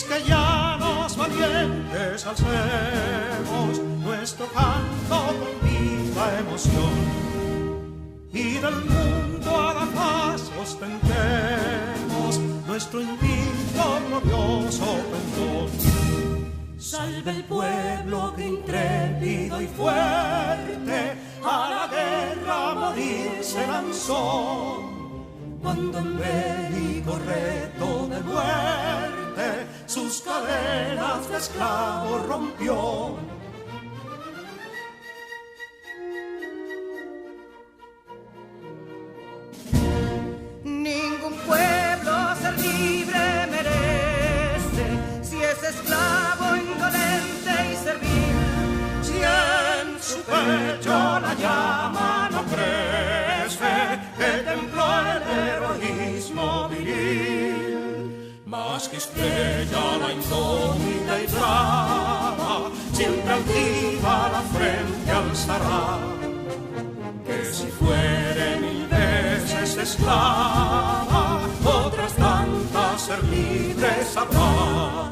que llanos valientes alcemos nuestro canto con viva emoción, y del mundo a la paz ostentemos nuestro invicto glorioso pendón. Salve el pueblo que intrépido y fuerte a la guerra a morir se lanzó, cuando en bélico reto de muerte sus cadenas de esclavos rompió. Ningún pueblo ser libre merece si es esclavo, indolente y servil. Si en su pecho la llama no crece, que templó el heroísmo viril, más que estrella la indómita y brava, siempre altiva la frente alzará, que si fuere mil veces esclava, otras tantas ser libre sabrá.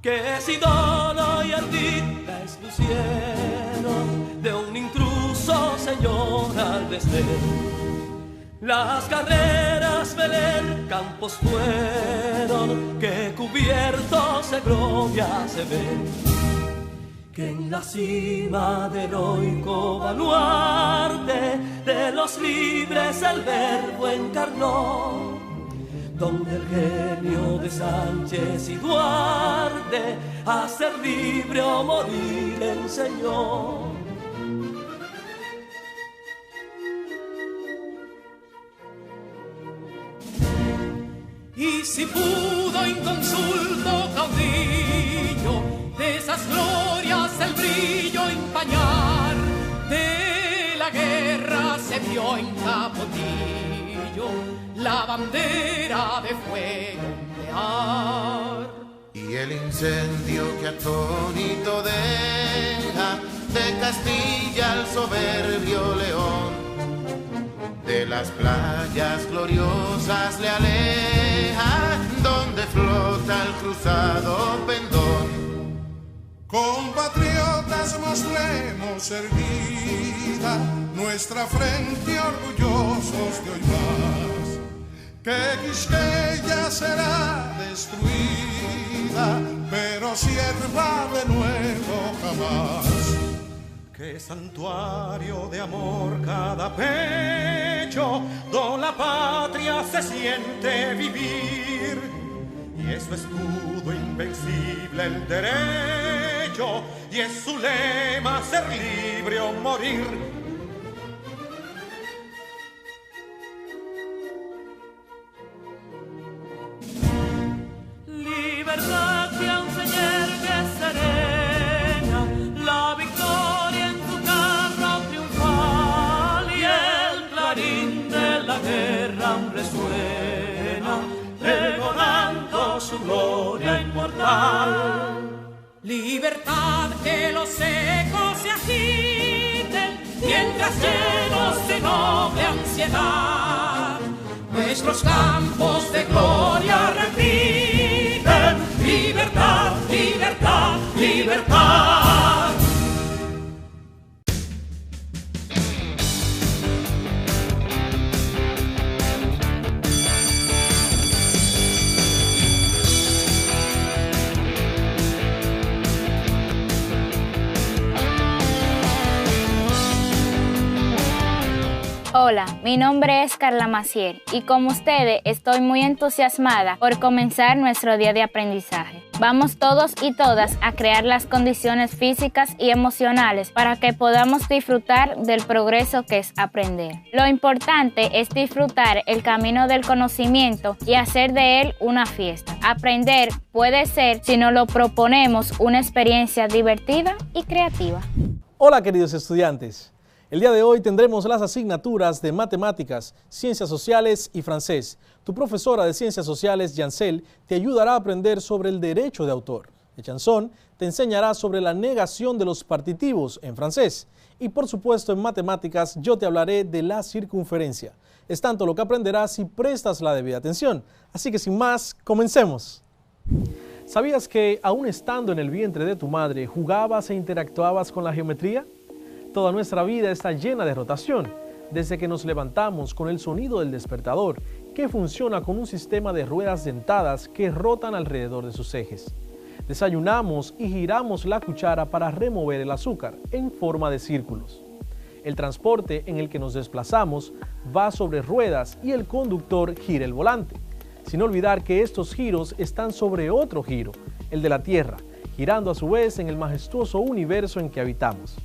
Que si Dolo y Ardita expusieron de un intruso señor al desdén, las carreras Belén campos fueron que cubiertos de gloria se ven, que en la cima del heroico baluarte de los libres el verbo encarnó, donde el genio de Sánchez y Duarte a ser libre o morir enseñó. Y si pudo inconsulto caudillo de esas glorias el brillo empañar, de la guerra se vio en Capotillo la bandera de fuego ondear. Y el incendio que atónito deja de Castilla al soberbio león, de las playas gloriosas le aleja, donde flota el cruzado pendón. Compatriotas, mostremos erguida nuestra frente orgullosos de hoy más, que Quisqueya será destruida, pero sierva de nuevo jamás. Que santuario de amor cada pecho, donde la patria se siente vivir, y es su escudo invencible el derecho, y es su lema ser libre o morir. Libertad que aún se yergue serena, la victoria en su carro triunfal, y el clarín de la guerra aún resuena, pregonando su gloria inmortal. Libertad, que los ecos se agiten, mientras llenos de noble ansiedad, nuestros campos de gloria repiten. Libertad, libertad, libertad. Hola, mi nombre es Carla Maciel y como ustedes estoy muy entusiasmada por comenzar nuestro día de aprendizaje. Vamos todos y todas a crear las condiciones físicas y emocionales para que podamos disfrutar del progreso que es aprender. Lo importante es disfrutar el camino del conocimiento y hacer de él una fiesta. Aprender puede ser, si nos lo proponemos, una experiencia divertida y creativa. Hola queridos estudiantes. El día de hoy tendremos las asignaturas de Matemáticas, Ciencias Sociales y Francés. Tu profesora de Ciencias Sociales, Yancel, te ayudará a aprender sobre el derecho de autor. Chanson te enseñará sobre la negación de los partitivos en francés. Y por supuesto en Matemáticas yo te hablaré de la circunferencia. Es tanto lo que aprenderás si prestas la debida atención. Así que sin más, comencemos. ¿Sabías que aún estando en el vientre de tu madre jugabas e interactuabas con la geometría? Toda nuestra vida está llena de rotación, desde que nos levantamos con el sonido del despertador, que funciona con un sistema de ruedas dentadas que rotan alrededor de sus ejes. Desayunamos y giramos la cuchara para remover el azúcar en forma de círculos. El transporte en el que nos desplazamos va sobre ruedas y el conductor gira el volante. Sin olvidar que estos giros están sobre otro giro, el de la Tierra, girando a su vez en el majestuoso universo en que habitamos.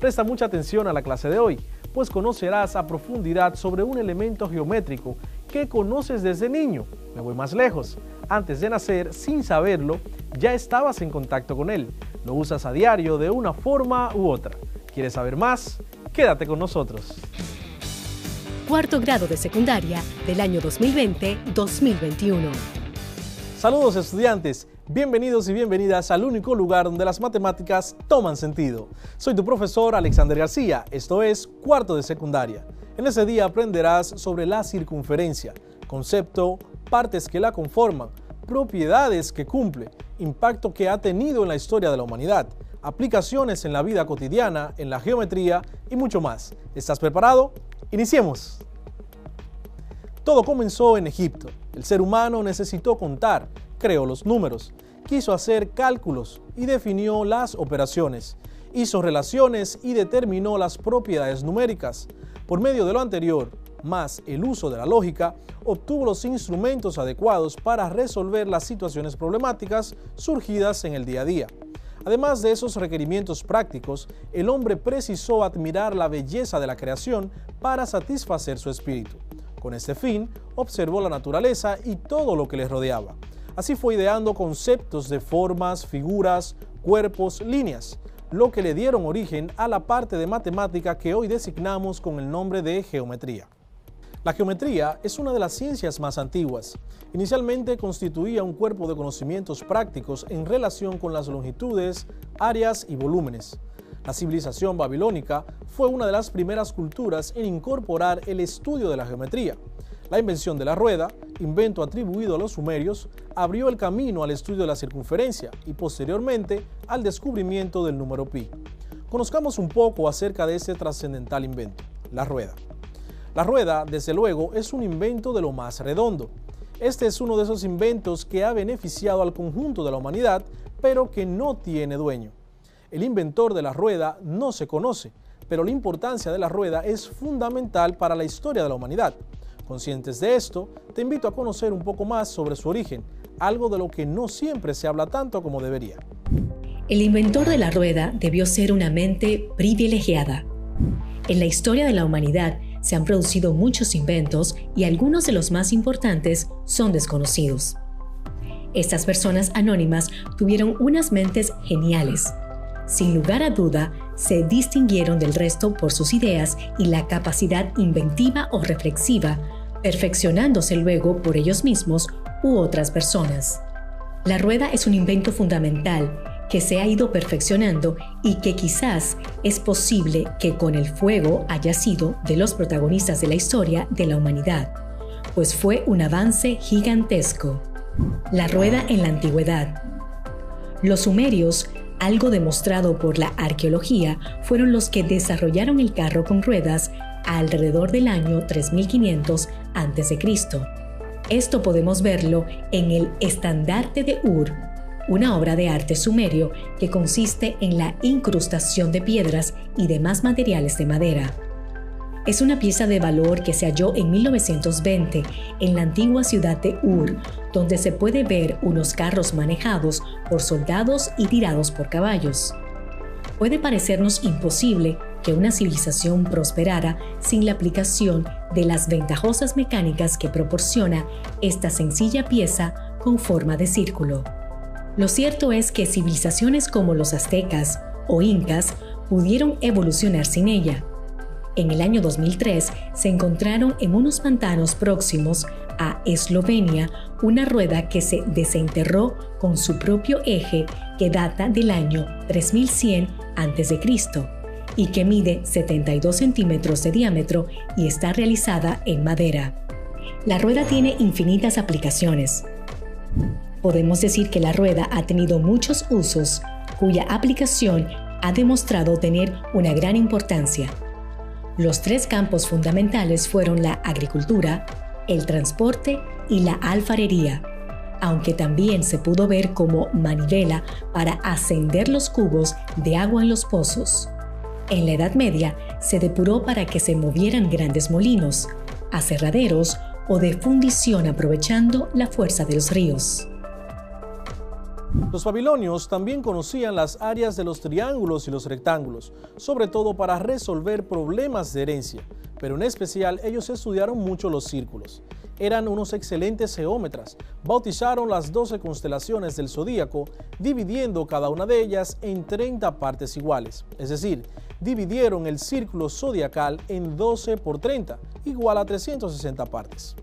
Presta mucha atención a la clase de hoy, pues conocerás a profundidad sobre un elemento geométrico que conoces desde niño. Me voy más lejos. Antes de nacer, sin saberlo, ya estabas en contacto con él. Lo usas a diario de una forma u otra. ¿Quieres saber más? Quédate con nosotros. Cuarto grado de secundaria del año 2020-2021. Saludos estudiantes, bienvenidos y bienvenidas al único lugar donde las matemáticas toman sentido. Soy tu profesor Alexander García, esto es cuarto de secundaria. En ese día aprenderás sobre la circunferencia, concepto, partes que la conforman, propiedades que cumple, impacto que ha tenido en la historia de la humanidad, aplicaciones en la vida cotidiana, en la geometría y mucho más. ¿Estás preparado? ¡Iniciemos! Todo comenzó en Egipto. El ser humano necesitó contar, creó los números, quiso hacer cálculos y definió las operaciones, hizo relaciones y determinó las propiedades numéricas. Por medio de lo anterior, más el uso de la lógica, obtuvo los instrumentos adecuados para resolver las situaciones problemáticas surgidas en el día a día. Además de esos requerimientos prácticos, el hombre precisó admirar la belleza de la creación para satisfacer su espíritu. Con este fin, observó la naturaleza y todo lo que le rodeaba. Así fue ideando conceptos de formas, figuras, cuerpos, líneas, lo que le dieron origen a la parte de matemática que hoy designamos con el nombre de geometría. La geometría es una de las ciencias más antiguas. Inicialmente constituía un cuerpo de conocimientos prácticos en relación con las longitudes, áreas y volúmenes. La civilización babilónica fue una de las primeras culturas en incorporar el estudio de la geometría. La invención de la rueda, invento atribuido a los sumerios, abrió el camino al estudio de la circunferencia y posteriormente al descubrimiento del número pi. Conozcamos un poco acerca de este trascendental invento, la rueda. La rueda, desde luego, es un invento de lo más redondo. Este es uno de esos inventos que ha beneficiado al conjunto de la humanidad, pero que no tiene dueño. El inventor de la rueda no se conoce, pero la importancia de la rueda es fundamental para la historia de la humanidad. Conscientes de esto, te invito a conocer un poco más sobre su origen, algo de lo que no siempre se habla tanto como debería. El inventor de la rueda debió ser una mente privilegiada. En la historia de la humanidad se han producido muchos inventos y algunos de los más importantes son desconocidos. Estas personas anónimas tuvieron unas mentes geniales. Sin lugar a duda, se distinguieron del resto por sus ideas y la capacidad inventiva o reflexiva, perfeccionándose luego por ellos mismos u otras personas. La rueda es un invento fundamental que se ha ido perfeccionando y que quizás es posible que con el fuego haya sido de los protagonistas de la historia de la humanidad, pues fue un avance gigantesco. La rueda en la antigüedad. Los sumerios, algo demostrado por la arqueología, fueron los que desarrollaron el carro con ruedas alrededor del año 3500 a.C. Esto podemos verlo en el Estandarte de Ur, una obra de arte sumerio que consiste en la incrustación de piedras y demás materiales de madera. Es una pieza de valor que se halló en 1920 en la antigua ciudad de Ur, donde se puede ver unos carros manejados por soldados y tirados por caballos. Puede parecernos imposible que una civilización prosperara sin la aplicación de las ventajosas mecánicas que proporciona esta sencilla pieza con forma de círculo. Lo cierto es que civilizaciones como los aztecas o incas pudieron evolucionar sin ella. En el año 2003 se encontraron en unos pantanos próximos a Eslovenia una rueda que se desenterró con su propio eje que data del año 3100 a.C. y que mide 72 centímetros de diámetro y está realizada en madera. La rueda tiene infinitas aplicaciones. Podemos decir que la rueda ha tenido muchos usos, cuya aplicación ha demostrado tener una gran importancia. Los 3 campos fundamentales fueron la agricultura, el transporte y la alfarería, aunque también se pudo ver como manivela para ascender los cubos de agua en los pozos. En la Edad Media se depuró para que se movieran grandes molinos, aserraderos o de fundición aprovechando la fuerza de los ríos. Los babilonios también conocían las áreas de los triángulos y los rectángulos, sobre todo para resolver problemas de herencia, pero en especial ellos estudiaron mucho los círculos. Eran unos excelentes geómetras, bautizaron las 12 constelaciones del zodíaco, dividiendo cada una de ellas en 30 partes iguales, es decir, dividieron el círculo zodiacal en 12 por 30, igual a 360 partes.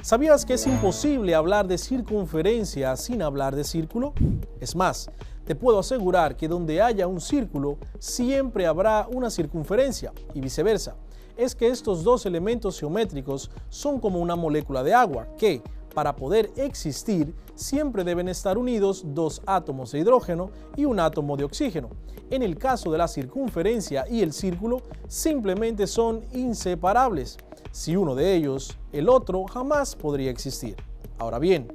¿Sabías que es imposible hablar de circunferencia sin hablar de círculo? Es más, te puedo asegurar que donde haya un círculo, siempre habrá una circunferencia y viceversa. Es que estos 2 elementos geométricos son como una molécula de agua que, para poder existir, siempre deben estar unidos 2 átomos de hidrógeno y un átomo de oxígeno. En el caso de la circunferencia y el círculo, simplemente son inseparables. Si uno de ellos, el otro jamás podría existir. Ahora bien,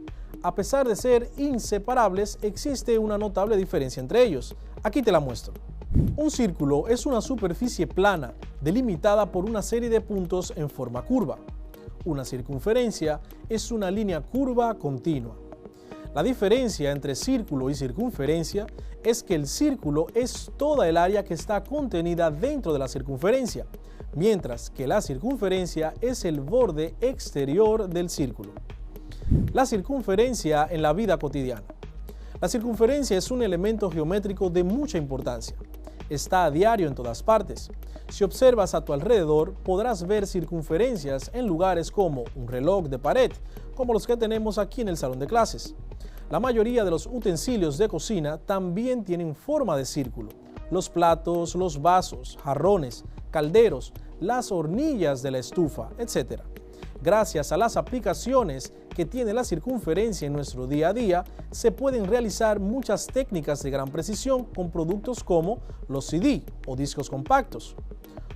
a pesar de ser inseparables, existe una notable diferencia entre ellos. Aquí te la muestro. Un círculo es una superficie plana, delimitada por una serie de puntos en forma curva. Una circunferencia es una línea curva continua. La diferencia entre círculo y circunferencia es que el círculo es toda el área que está contenida dentro de la circunferencia, mientras que la circunferencia es el borde exterior del círculo. La circunferencia en la vida cotidiana. La circunferencia es un elemento geométrico de mucha importancia. Está a diario en todas partes. Si observas a tu alrededor, podrás ver circunferencias en lugares como un reloj de pared, como los que tenemos aquí en el salón de clases. La mayoría de los utensilios de cocina también tienen forma de círculo. Los platos, los vasos, jarrones, calderos, las hornillas de la estufa, etc. Gracias a las aplicaciones que tiene la circunferencia en nuestro día a día, se pueden realizar muchas técnicas de gran precisión con productos como los CD o discos compactos,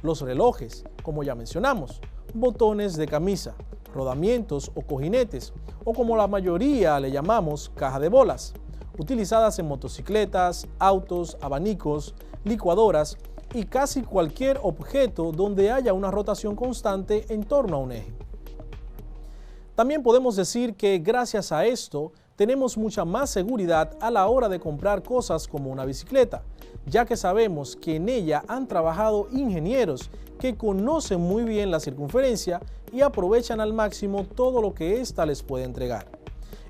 los relojes, como ya mencionamos, botones de camisa, rodamientos o cojinetes, o como la mayoría le llamamos caja de bolas, utilizadas en motocicletas, autos, abanicos, licuadoras y casi cualquier objeto donde haya una rotación constante en torno a un eje. También podemos decir que gracias a esto tenemos mucha más seguridad a la hora de comprar cosas como una bicicleta, ya que sabemos que en ella han trabajado ingenieros que conocen muy bien la circunferencia y aprovechan al máximo todo lo que ésta les puede entregar.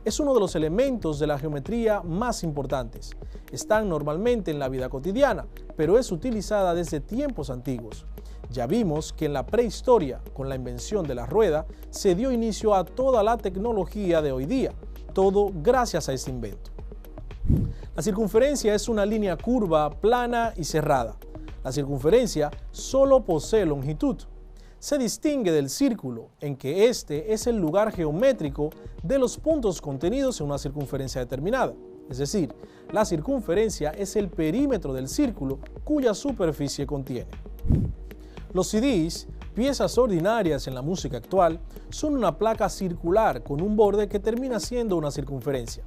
Es uno de los elementos de la geometría más importantes. Están normalmente en la vida cotidiana, pero es utilizada desde tiempos antiguos. Ya vimos que en la prehistoria, con la invención de la rueda, se dio inicio a toda la tecnología de hoy día, todo gracias a este invento. La circunferencia es una línea curva, plana y cerrada. La circunferencia solo posee longitud. Se distingue del círculo, en que este es el lugar geométrico de los puntos contenidos en una circunferencia determinada. Es decir, la circunferencia es el perímetro del círculo cuya superficie contiene. Los CDs, piezas ordinarias en la música actual, son una placa circular con un borde que termina siendo una circunferencia.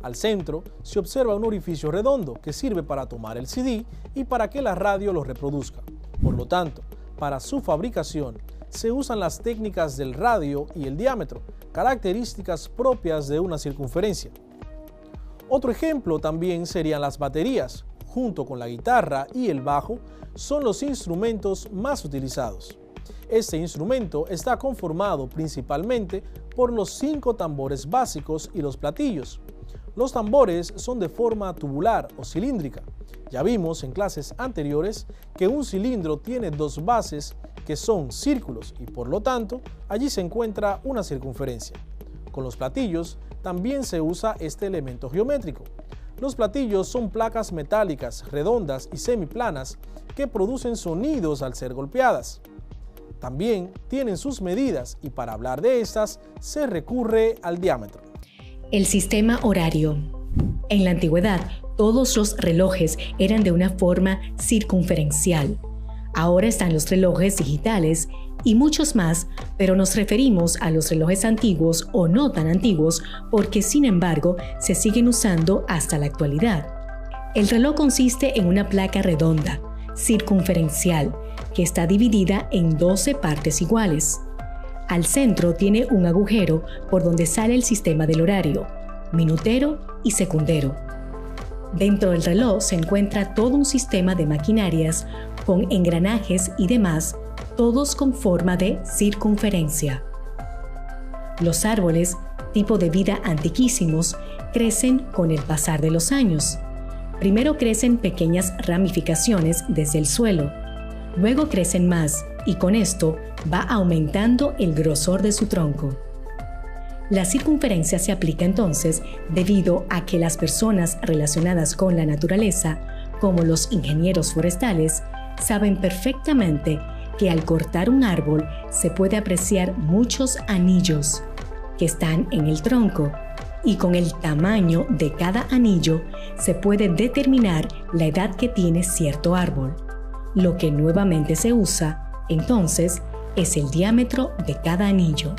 Al centro se observa un orificio redondo que sirve para tomar el CD y para que la radio lo reproduzca. Por lo tanto, para su fabricación se usan las técnicas del radio y el diámetro, características propias de una circunferencia. Otro ejemplo también serían las baterías. Junto con la guitarra y el bajo, son los instrumentos más utilizados. Este instrumento está conformado principalmente por los 5 tambores básicos y los platillos. Los tambores son de forma tubular o cilíndrica. Ya vimos en clases anteriores que un cilindro tiene 2 bases que son círculos y por lo tanto allí se encuentra una circunferencia. Con los platillos también se usa este elemento geométrico. Los platillos son placas metálicas, redondas y semiplanas que producen sonidos al ser golpeadas. También tienen sus medidas y para hablar de estas se recurre al diámetro. El sistema horario. En la antigüedad, todos los relojes eran de una forma circunferencial. Ahora están los relojes digitales y muchos más, pero nos referimos a los relojes antiguos o no tan antiguos porque, sin embargo, se siguen usando hasta la actualidad. El reloj consiste en una placa redonda, circunferencial, que está dividida en 12 partes iguales. Al centro tiene un agujero por donde sale el sistema del horario, minutero y secundero. Dentro del reloj se encuentra todo un sistema de maquinarias con engranajes y demás, todos con forma de circunferencia. Los árboles, tipo de vida antiquísimos, crecen con el pasar de los años. Primero crecen pequeñas ramificaciones desde el suelo, luego crecen más y con esto va aumentando el grosor de su tronco. La circunferencia se aplica entonces debido a que las personas relacionadas con la naturaleza, como los ingenieros forestales, saben perfectamente que al cortar un árbol se puede apreciar muchos anillos que están en el tronco y con el tamaño de cada anillo se puede determinar la edad que tiene cierto árbol. Lo que nuevamente se usa, entonces, es el diámetro de cada anillo.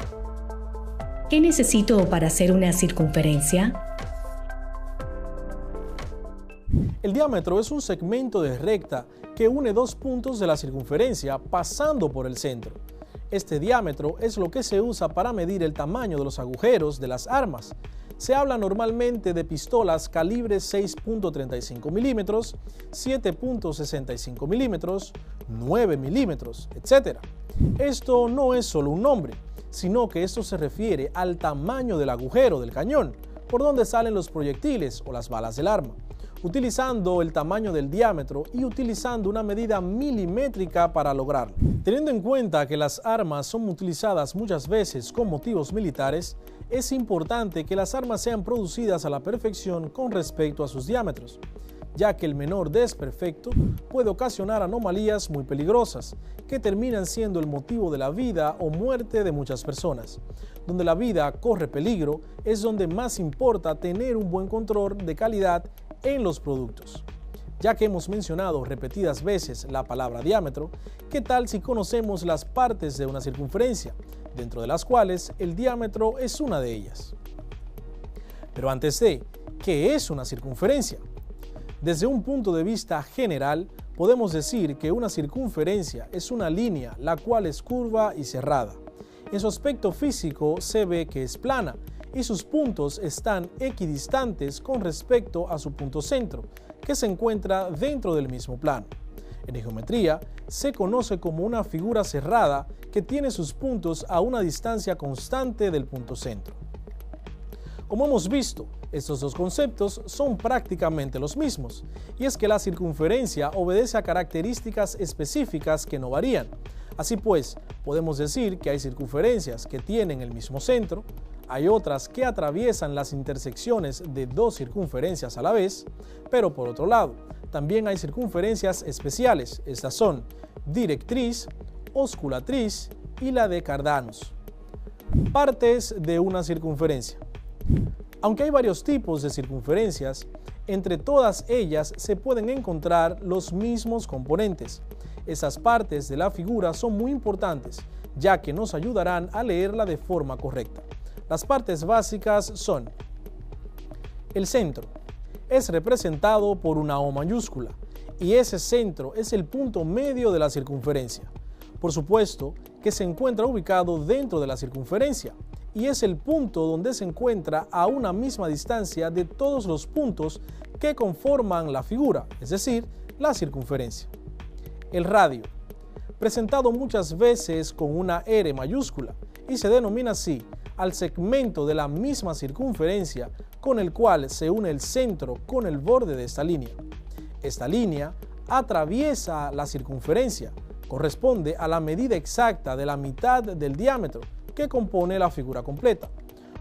¿Qué necesito para hacer una circunferencia? El diámetro es un segmento de recta que une dos puntos de la circunferencia pasando por el centro. Este diámetro es lo que se usa para medir el tamaño de los agujeros de las armas. Se habla normalmente de pistolas calibre 6.35 milímetros, 7.65 milímetros, 9 milímetros, etc. Esto no es solo un nombre, sino que esto se refiere al tamaño del agujero del cañón, por donde salen los proyectiles o las balas del arma. Utilizando el tamaño del diámetro y utilizando una medida milimétrica para lograrlo. Teniendo en cuenta que las armas son utilizadas muchas veces con motivos militares, es importante que las armas sean producidas a la perfección con respecto a sus diámetros, ya que el menor desperfecto puede ocasionar anomalías muy peligrosas, que terminan siendo el motivo de la vida o muerte de muchas personas. Donde la vida corre peligro es donde más importa tener un buen control de calidad en los productos. Ya que hemos mencionado repetidas veces la palabra diámetro, ¿qué tal si conocemos las partes de una circunferencia, dentro de las cuales el diámetro es una de ellas? Pero antes de, ¿qué es una circunferencia? Desde un punto de vista general, podemos decir que una circunferencia es una línea la cual es curva y cerrada. En su aspecto físico se ve que es plana y sus puntos están equidistantes con respecto a su punto centro, que se encuentra dentro del mismo plano. En geometría se conoce como una figura cerrada que tiene sus puntos a una distancia constante del punto centro. Como hemos visto, estos dos conceptos son prácticamente los mismos, y es que la circunferencia obedece a características específicas que no varían. Así pues, podemos decir que hay circunferencias que tienen el mismo centro, hay otras que atraviesan las intersecciones de dos circunferencias a la vez, pero por otro lado, también hay circunferencias especiales. Estas son directriz, osculatriz y la de Cardanus. Partes de una circunferencia. Aunque hay varios tipos de circunferencias, entre todas ellas se pueden encontrar los mismos componentes. Esas partes de la figura son muy importantes, ya que nos ayudarán a leerla de forma correcta. Las partes básicas son: el centro es representado por una O mayúscula y ese centro es el punto medio de la circunferencia. Por supuesto que se encuentra ubicado dentro de la circunferencia y es el punto donde se encuentra a una misma distancia de todos los puntos que conforman la figura, es decir, la circunferencia. El radio, presentado muchas veces con una R mayúscula y se denomina así al segmento de la misma circunferencia con el cual se une el centro con el borde de esta línea. Esta línea atraviesa la circunferencia, corresponde a la medida exacta de la mitad del diámetro que compone la figura completa.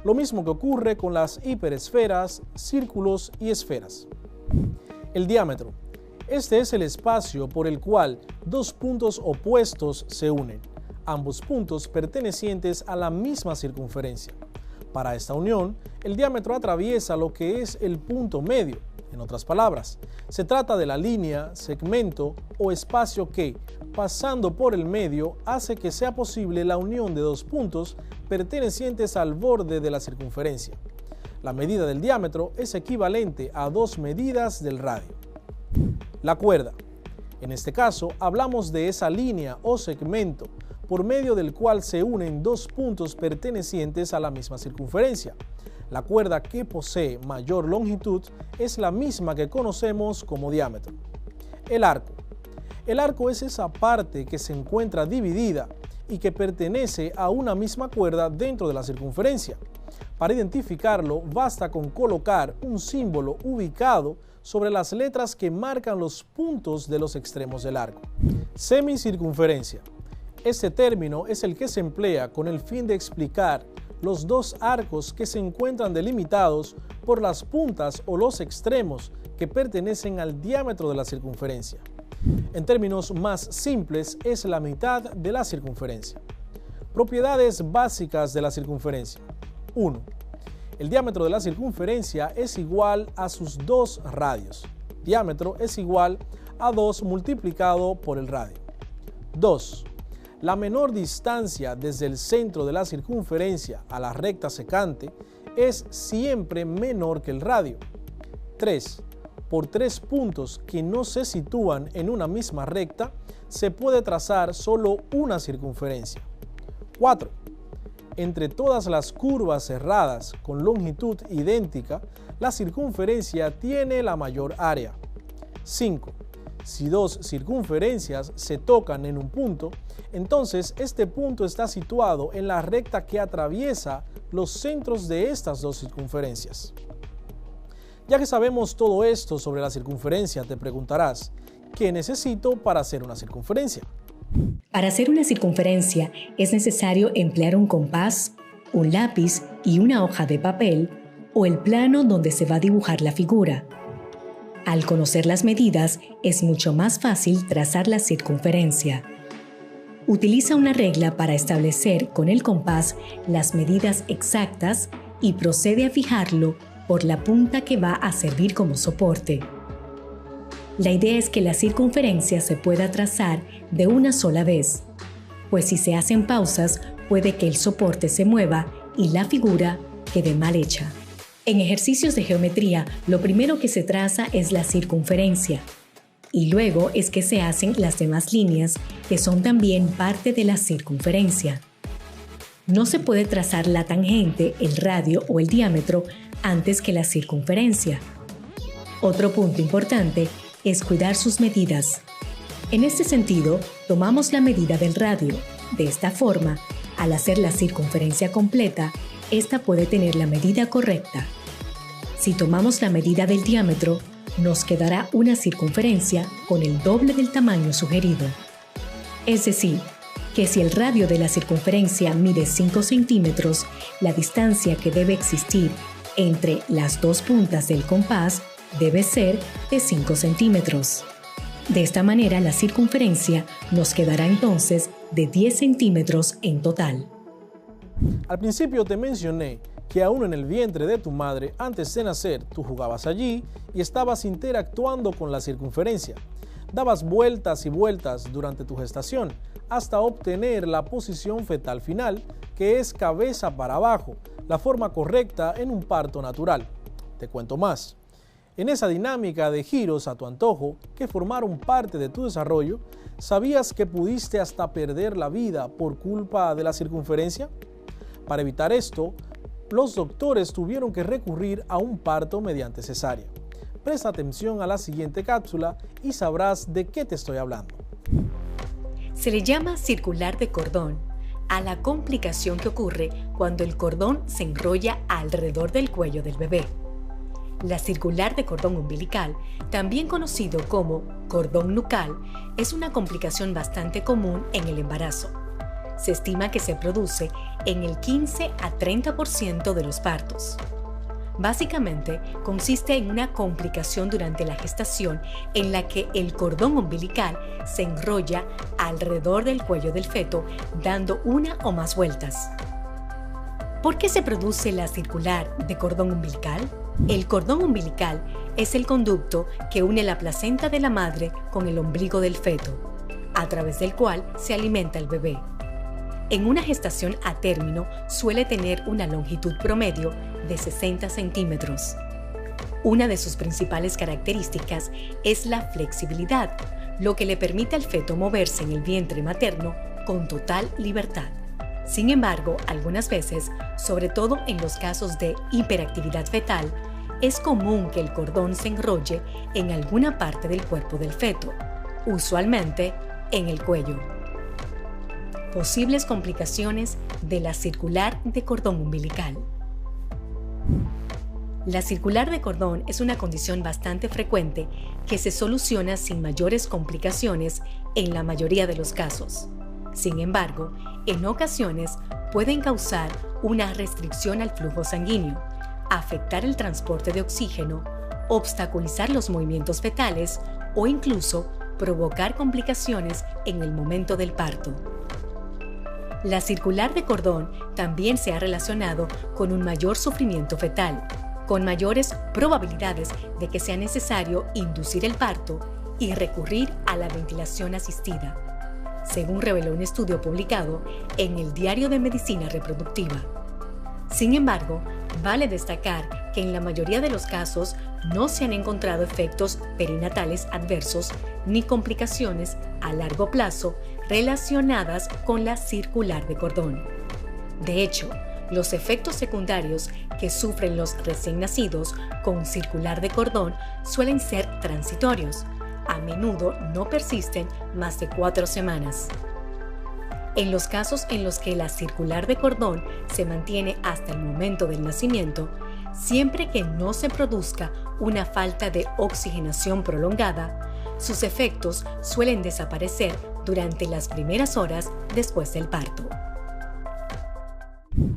Lo mismo que ocurre con las hiperesferas, círculos y esferas. El diámetro. Este es el espacio por el cual dos puntos opuestos se unen, ambos puntos pertenecientes a la misma circunferencia. Para esta unión, el diámetro atraviesa lo que es el punto medio. En otras palabras, se trata de la línea, segmento o espacio que, pasando por el medio, hace que sea posible la unión de dos puntos pertenecientes al borde de la circunferencia. La medida del diámetro es equivalente a 2 medidas del radio. La cuerda. En este caso, hablamos de esa línea o segmento por medio del cual se unen dos puntos pertenecientes a la misma circunferencia. La cuerda que posee mayor longitud es la misma que conocemos como diámetro. El arco. El arco es esa parte que se encuentra dividida y que pertenece a una misma cuerda dentro de la circunferencia. Para identificarlo, basta con colocar un símbolo ubicado sobre las letras que marcan los puntos de los extremos del arco. Semicircunferencia. Este término es el que se emplea con el fin de explicar los dos arcos que se encuentran delimitados por las puntas o los extremos que pertenecen al diámetro de la circunferencia. En términos más simples, es la mitad de la circunferencia. Propiedades básicas de la circunferencia. 1. El diámetro de la circunferencia es igual a sus dos radios. Diámetro es igual a 2 multiplicado por el radio. 2. La menor distancia desde el centro de la circunferencia a la recta secante es siempre menor que el radio. 3. Por 3 puntos que no se sitúan en una misma recta, se puede trazar solo una circunferencia. 4. Entre todas las curvas cerradas con longitud idéntica, la circunferencia tiene la mayor área. 5. Si dos circunferencias se tocan en un punto, entonces este punto está situado en la recta que atraviesa los centros de estas dos circunferencias. Ya que sabemos todo esto sobre la circunferencia, te preguntarás, ¿qué necesito para hacer una circunferencia? Para hacer una circunferencia es necesario emplear un compás, un lápiz y una hoja de papel o el plano donde se va a dibujar la figura. Al conocer las medidas, es mucho más fácil trazar la circunferencia. Utiliza una regla para establecer con el compás las medidas exactas y procede a fijarlo por la punta que va a servir como soporte. La idea es que la circunferencia se pueda trazar de una sola vez, pues si se hacen pausas puede que el soporte se mueva y la figura quede mal hecha. En ejercicios de geometría, lo primero que se traza es la circunferencia y luego es que se hacen las demás líneas que son también parte de la circunferencia. No se puede trazar la tangente, el radio o el diámetro antes que la circunferencia. Otro punto importante es cuidar sus medidas. En este sentido, tomamos la medida del radio. De esta forma, al hacer la circunferencia completa, esta puede tener la medida correcta. Si tomamos la medida del diámetro, nos quedará una circunferencia con el doble del tamaño sugerido. Es decir, que si el radio de la circunferencia mide 5 centímetros, la distancia que debe existir entre las dos puntas del compás debe ser de 5 centímetros. De esta manera, la circunferencia nos quedará entonces de 10 centímetros en total. Al principio te mencioné que aún en el vientre de tu madre, antes de nacer, tú jugabas allí y estabas interactuando con la circunferencia. Dabas vueltas y vueltas durante tu gestación hasta obtener la posición fetal final, que es cabeza para abajo, la forma correcta en un parto natural. Te cuento más. En esa dinámica de giros a tu antojo que formaron parte de tu desarrollo, ¿sabías que pudiste hasta perder la vida por culpa de la circunferencia? Para evitar esto, los doctores tuvieron que recurrir a un parto mediante cesárea. Presta atención a la siguiente cápsula y sabrás de qué te estoy hablando. Se le llama circular de cordón a la complicación que ocurre cuando el cordón se enrolla alrededor del cuello del bebé. La circular de cordón umbilical, también conocido como cordón nucal, es una complicación bastante común en el embarazo. Se estima que se produce en el 15 a 30% de los partos. Básicamente, consiste en una complicación durante la gestación en la que el cordón umbilical se enrolla alrededor del cuello del feto, dando una o más vueltas. ¿Por qué se produce la circular de cordón umbilical? El cordón umbilical es el conducto que une la placenta de la madre con el ombligo del feto, a través del cual se alimenta el bebé. En una gestación a término suele tener una longitud promedio de 60 centímetros. Una de sus principales características es la flexibilidad, lo que le permite al feto moverse en el vientre materno con total libertad. Sin embargo, algunas veces, sobre todo en los casos de hiperactividad fetal, es común que el cordón se enrolle en alguna parte del cuerpo del feto, usualmente en el cuello. Posibles complicaciones de la circular de cordón umbilical. La circular de cordón es una condición bastante frecuente que se soluciona sin mayores complicaciones en la mayoría de los casos. Sin embargo, en ocasiones pueden causar una restricción al flujo sanguíneo, afectar el transporte de oxígeno, obstaculizar los movimientos fetales o incluso provocar complicaciones en el momento del parto. La circular de cordón también se ha relacionado con un mayor sufrimiento fetal, con mayores probabilidades de que sea necesario inducir el parto y recurrir a la ventilación asistida, según reveló un estudio publicado en el Diario de Medicina Reproductiva. Sin embargo, vale destacar que en la mayoría de los casos no se han encontrado efectos perinatales adversos ni complicaciones a largo plazo relacionadas con la circular de cordón. De hecho, los efectos secundarios que sufren los recién nacidos con circular de cordón suelen ser transitorios. A menudo no persisten más de 4 semanas. En los casos en los que la circular de cordón se mantiene hasta el momento del nacimiento, siempre que no se produzca una falta de oxigenación prolongada, sus efectos suelen desaparecer durante las primeras horas después del parto.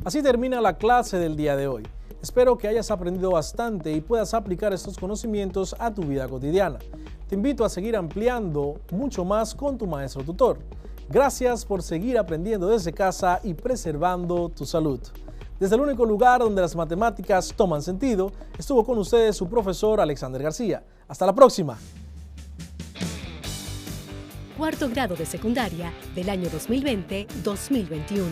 Así termina la clase del día de hoy. Espero que hayas aprendido bastante y puedas aplicar estos conocimientos a tu vida cotidiana. Te invito a seguir ampliando mucho más con tu maestro tutor. Gracias por seguir aprendiendo desde casa y preservando tu salud. Desde el único lugar donde las matemáticas toman sentido, estuvo con ustedes su profesor Alexander García. Hasta la próxima. Cuarto grado de secundaria del año 2020-2021.